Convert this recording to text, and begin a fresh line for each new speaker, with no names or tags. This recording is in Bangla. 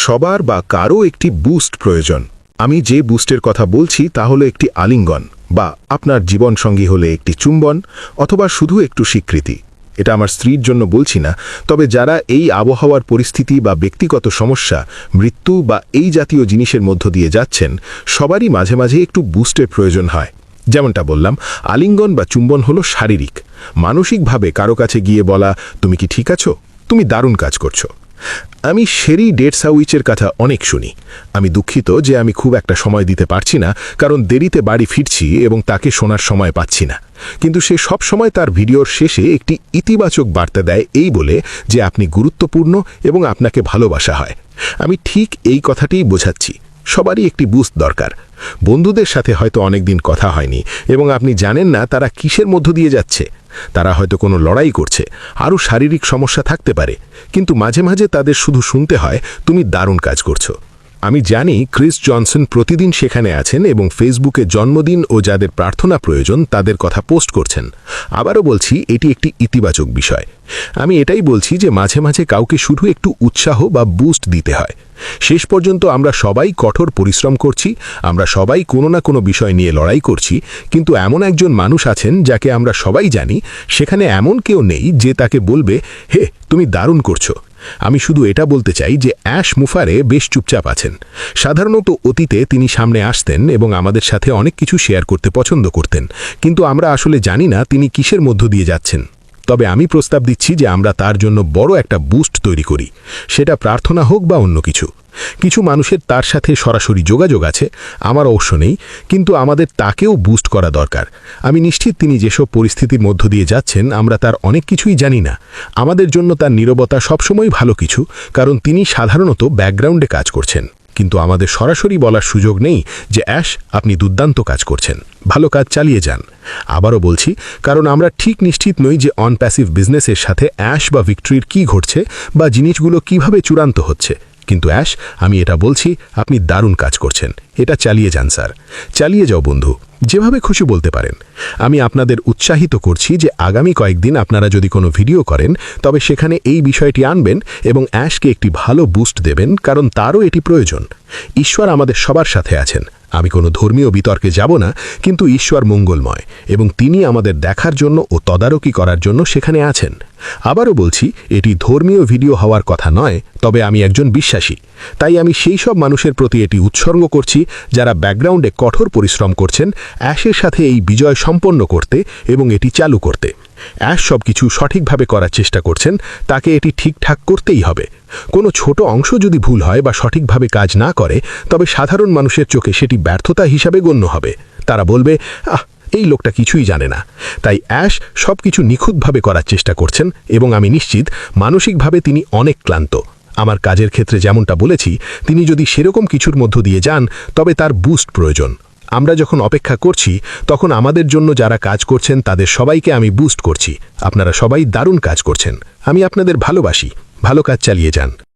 সবার বা কারো একটি বুস্ট প্রয়োজন। আমি যে বুস্টের কথা বলছি তা হলো একটি আলিঙ্গন, বা আপনার জীবনসঙ্গী হলে একটি চুম্বন, অথবা শুধু একটু স্বীকৃতি। এটা আমার স্ত্রীর জন্য বলছি না, তবে যারা এই আবহাওয়ার পরিস্থিতি বা ব্যক্তিগত সমস্যা, মৃত্যু বা এই জাতীয় জিনিসের মধ্য দিয়ে যাচ্ছেন, সবারই মাঝে মাঝে একটু বুস্টের প্রয়োজন হয়। যেমনটা বললাম, আলিঙ্গন বা চুম্বন হলো শারীরিক। মানসিকভাবে কারো কাছে গিয়ে বলা, তুমি কি ঠিক আছো, তুমি দারুণ কাজ করছো। আমি শেরি ডেটসাউইচের কথা অনেক শুনি। আমি দুঃখিত যে আমি খুব একটা সময় দিতে পারছি না, কারণ দেরিতে বাড়ি ফিরছি এবং তাকে শোনার সময় পাচ্ছি না। কিন্তু সে সব সময় তার ভিডিওর শেষে একটি ইতিবাচক বার্তা দেয় এই বলে যে আপনি গুরুত্বপূর্ণ এবং আপনাকে ভালোবাসা হয়। আমি ঠিক এই কথাটিই বোঝাচ্ছি। সবারই একটি বুস্ট দরকার। বন্ধুদের সাথে হয়তো অনেকদিন কথা হয়নি এবং আপনি জানেন না তারা কিসের মধ্য দিয়ে যাচ্ছে। তারা হয়তো কোনো লড়াই করছে, আরও শারীরিক সমস্যা থাকতে পারে, কিন্তু মাঝে মাঝে তাদের শুধু শুনতে হয়, তুমি দারুণ কাজ করছো। আমি জানি ক্রিস জনসন প্রতিদিন সেখানে আছেন এবং ফেসবুকে জন্মদিন ও যাদের প্রার্থনা প্রয়োজন তাদের কথা পোস্ট করছেন। আবারও বলছি, এটি একটি ইতিবাচক বিষয়। আমি এটাই বলছি যে মাঝে মাঝে কাউকে শুধু একটু উৎসাহ বা বুস্ট দিতে হয়। শেষ পর্যন্ত আমরা সবাই কঠোর পরিশ্রম করছি, আমরা সবাই কোনো না কোনো বিষয় নিয়ে লড়াই করছি, কিন্তু এমন একজন মানুষ আছেন যাকে আমরা সবাই জানি, সেখানে এমন কেউ নেই যে তাকে বলবে, হে তুমি দারুণ করছো। আমি শুধু এটা বলতে চাই যে অ্যাশ মুফারে বেশ চুপচাপ আছেন। সাধারণত অতীতে তিনি সামনে আসতেন এবং আমাদের সাথে অনেক কিছু শেয়ার করতে পছন্দ করতেন, কিন্তু আমরা আসলে জানি না তিনি কিসের মধ্য দিয়ে যাচ্ছেন। তবে আমি প্রস্তাব দিচ্ছি যে আমরা তার জন্য বড় একটা বুস্ট তৈরি করি, সেটা প্রার্থনা হোক বা অন্য কিছু। কিছু মানুষের তার সাথে সরাসরি যোগাযোগ আছে, আমার অবশ্য নেই, কিন্তু আমাদের তাকেও বুস্ট করা দরকার। আমি নিশ্চিত তিনি যেসব পরিস্থিতির মধ্য দিয়ে যাচ্ছেন আমরা তার অনেক কিছুই জানি না। আমাদের জন্য তার নীরবতা সবসময় ভালো কিছু, কারণ তিনি সাধারণত ব্যাকগ্রাউন্ডে কাজ করছেন, কিন্তু আমাদের সরাসরি বলার সুযোগ নেই যে অ্যাশ আপনি দুর্দান্ত কাজ করছেন, ভালো কাজ চালিয়ে যান। আবারও বলছি, কারণ আমরা ঠিক নিশ্চিত নই যে অন প্যাসিভ বিজনেসের সাথে অ্যাশ বা ভিক্টরির কী ঘটছে বা জিনিসগুলো কিভাবে চূড়ান্ত হচ্ছে। কিন্তু অ্যাশ, আমি এটা বলছি, আপনি দারুণ কাজ করছেন, এটা চালিয়ে যান স্যার, চালিয়ে যাও বন্ধু, যেভাবে খুশি বলতে পারেন। আমি আপনাদের উৎসাহিত করছি যে আগামী কয়েকদিন আপনারা যদি কোনো ভিডিও করেন তবে সেখানে এই বিষয়টি আনবেন এবং অ্যাশকে একটি ভালো বুস্ট দেবেন, কারণ তারও এটি প্রয়োজন। ঈশ্বর আমাদের সবার সাথে আছেন। আমি কোনো ধর্মীয় বিতর্কে যাব না, কিন্তু ঈশ্বর মঙ্গলময় এবং তিনি আমাদের দেখার জন্য ও তদারকি করার জন্য সেখানে আছেন। আবারও বলছি, এটি ধর্মীয় ভিডিও হওয়ার কথা নয়, তবে আমি একজন বিশ্বাসী, তাই আমি সেই সব মানুষের প্রতি এটি উৎসর্গ করছি যারা ব্যাকগ্রাউন্ডে কঠোর পরিশ্রম করছেন অ্যাশের সাথে এই বিজয় সম্পন্ন করতে এবং এটি চালু করতে। অ্যাশ সব কিছু সঠিকভাবে করার চেষ্টা করছেন, তাকে এটি ঠিকঠাক করতেই হবে। কোনো ছোট অংশ যদি ভুল হয় বা সঠিকভাবে কাজ না করে, তবে সাধারণ মানুষের চোখে সেটি ব্যর্থতা হিসাবে গণ্য হবে। তারা বলবে, এই লোকটা কিছুই জানে না। তাই অ্যাশ সব কিছু নিখুঁতভাবে করার চেষ্টা করছেন এবং আমি নিশ্চিত মানসিকভাবে তিনি অনেক ক্লান্ত। আমার কাজের ক্ষেত্রে যেমনটা বলেছি, তিনি যদি সেরকম কিছুর মধ্য দিয়ে যান তবে তার বুস্ট প্রয়োজন। আমরা যখন অপেক্ষা করছি তখন আমাদের জন্য যারা কাজ করছেন তাদের সবাইকে আমি বুস্ট করছি। আপনারা সবাই দারুণ কাজ করছেন, আমি আপনাদের ভালোবাসি, ভালো কাজ চালিয়ে যান।